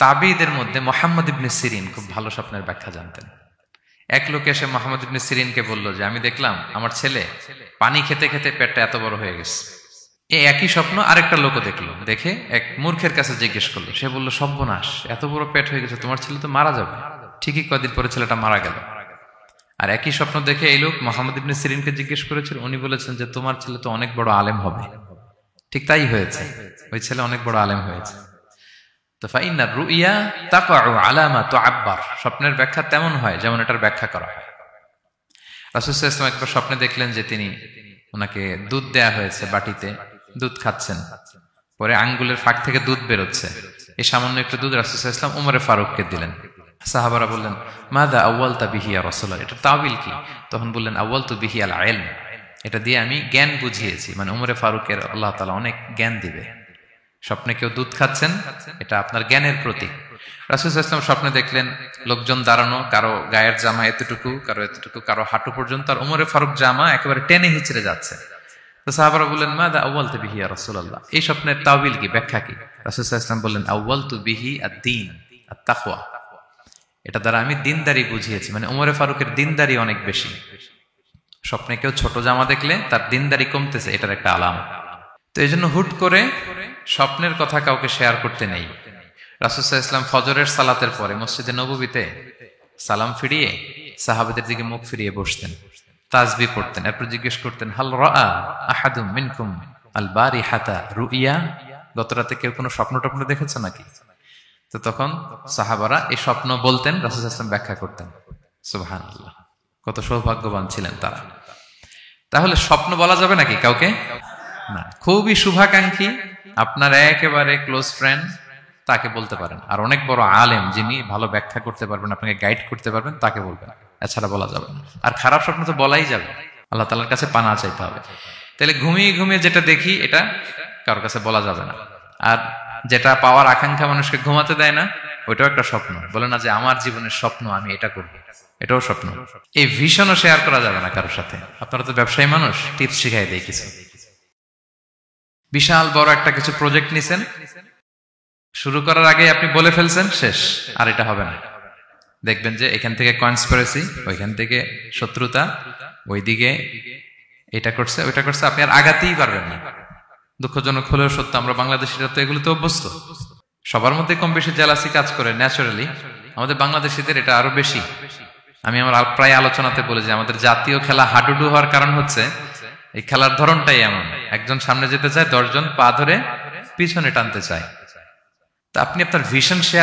তাবিঈদের মধ্যে মুহাম্মদ ইবনে সিরিন খুব ভালো স্বপ্নের ব্যাখ্যা জানতেন। এক লোক এসে মুহাম্মদ ইবনে সিরিনকে বলল যে আমি দেখলাম আমার ছেলে পানি খেতে খেতে পেটটা এত বড় হয়ে গেছে। এই একই স্বপ্ন আরেকটা লোকও দেখলো, দেখে এক মূর্খের কাছে জিজ্ঞেস করলো। সে বলল, সর্বনাশ, এত বড় পেট হয়ে গেছে, তোমার ছেলে তো মারা যাবে। ঠিকই কয়েকদিন পরে ছেলেটা মারা গেল। আর একই স্বপ্ন দেখে এই লোক মুহাম্মদ ইবনে সিরিনকে জিজ্ঞেস করেছিল, উনি বলেছেন যে তোমার ছেলে তো অনেক বড় আলেম হবে। ঠিক তাই হয়েছে, ওই ছেলে অনেক বড় আলেম হয়েছে। তো ফাইন্না রুইয়া তাকাউ আলা মা তুআব্বার, স্বপ্নের ব্যাখ্যা তেমন হয় যেমন এটার ব্যাখ্যা করা হয়। রাসূল সাল্লাল্লাহু আলাইহি ওয়াসাল্লাম একবার স্বপ্নে দেখলেন যে তিনি ওনাকে দুধ দেয়া হয়েছে, বাটিতে দুধ খাচ্ছেন, পরে আঙ্গুলের ফাঁক থেকে দুধ বেরোচ্ছে। এই সামান্য একটু দুধ রাসূল সাল্লাল্লাহু আলাইহি ওয়াসাল্লাম উমরে ফারুককে দিলেন। সাহাবারা বললেন, মাযা আউয়ালতা বিহি ইয়া রাসূলুল্লাহ, এটা তাওয়িল কি? তখন বললেন, আউয়ালতু বিহি আল ইলম, এটা দিয়ে আমি জ্ঞান বুঝিয়েছি। মানে উমরে ফারুকের আল্লাহ তাআলা অনেক জ্ঞান দিবে। স্বপ্নে কেউ দুধ খাচ্ছেন, এটা আপনার জ্ঞানের প্রতীক। রাসূল সাল্লাল্লাহু আলাইহি ওয়াসাল্লাম স্বপ্নে দেখলেন লোকজন দাঁড়ানো, কারো গায়ের জামা এতটুকু, কারো এতটুকু, কারো হাঁটু পর্যন্ত, আর উমরে ফারুক জামা একেবারে টেনে হিচড়ে যাচ্ছে। তো সাহাবারা বললেন, মাযা আউয়ালতু বিহি ইয়া রাসূলুল্লাহ, এই স্বপ্নের তাওয়িল কি, ব্যাখ্যা কি? রাসূল সাল্লাল্লাহু আলাইহি ওয়াসাল্লাম বললেন, আউয়ালতু বিহি আদ-দীন আত-তাকওয়া, এটা দ্বারা আমি দিনদারি বুঝিয়েছি। মানে উমরে ফারুকের দিনদারি অনেক বেশি। স্বপ্নে কেউ ছোট জামা দেখলে তার দিনদারি কমতেছে, এটার একটা আলামত। তো এই জন্য হুট করে স্বপ্নের কথা কাউকে শেয়ার করতে নেই। রাসূল সাল্লাল্লাহু আলাইহি ওয়াসাল্লাম ফজরের সালাতের পরে মসজিদে নববীতে সালাম ফিরিয়ে সাহাবাদের দিকে মুখ ফিরিয়ে বসতেন, তাসবিহ পড়তেন, এরপর জিজ্ঞেস করতেন, হাল রাআ আহাদুম মিনকুম আল বারিহাতা রুইয়া, গত রাতে কেউ কোনো স্বপ্ন টপ্ন দেখেছে নাকি? তো তখন সাহাবারা এই স্বপ্ন বলতেন, রাসূল সাল্লাল্লাহু আলাইহি ওয়াসাল্লাম ব্যাখ্যা করতেন। সুবহানাল্লাহ, কত সৌভাগ্যবান ছিলেন তারা। তাহলে স্বপ্ন বলা যাবে নাকি কাউকে? না। খুবই শুভাকাঙ্ক্ষী, আপনার একেবারে ক্লোজ ফ্রেন্ড, তাকে বলতে পারেন। আর অনেক বড় আলেম যিনি ভালো ব্যাখ্যা করতে পারবেন, আপনাকে গাইড করতে পারবেন, তাকে বলবেন। এছাড়া বলা যাবে না। আর খারাপ স্বপ্ন তো বলাই যাবে, আল্লাহ তাআলার কাছে পানা চাইতে হবে। তাহলে ঘুমিয়ে ঘুমিয়ে যেটা দেখি এটা কারোর কাছে বলা যাবে না। আর যেটা পাওয়ার আকাঙ্ক্ষা মানুষকে ঘুমাতে দেয় না, ওইটাও একটা স্বপ্ন। বলে না যে আমার জীবনের স্বপ্ন আমি এটা করব, এটাও স্বপ্ন। এই ভিশনও শেয়ার করা যাবে না কারোর সাথে। আপনারা তো ব্যবসায়ী মানুষ, টিপস শিখাই দেয় কিছু। বিশাল বড় একটা কিছু প্রজেক্ট নিছেন, শুরু করার আগে আপনি বলে ফেলছেন, শেষ, আর এটা হবে না। দেখবেন যে এখান থেকে কনস্পিরেসি, ওইখান থেকে শত্রুতা, ওইদিকে এটা করছে ওইটা করছে, আপনি আর আগাতেই পারবেন না। দুঃখজনক হলেও সত্য, আমরা বাংলাদেশিরা তো এগুলোতে অভ্যস্ত। সবার মধ্যে কম বেশি জেলাসি কাজ করে ন্যাচারালি, আমাদের বাংলাদেশিদের এটা আরো বেশি। আমি আমার প্রায় আলোচনাতে বলি যে আমাদের জাতীয় খেলা হাডুডু হওয়ার কারণ হচ্ছে এই খেলার ধরনটাই এমন, একজন সামনে যেতে চায়, 10 জন পা ধরে পিছনে টানতে চায়। তা আপনি আপনার ভিশন শেয়ার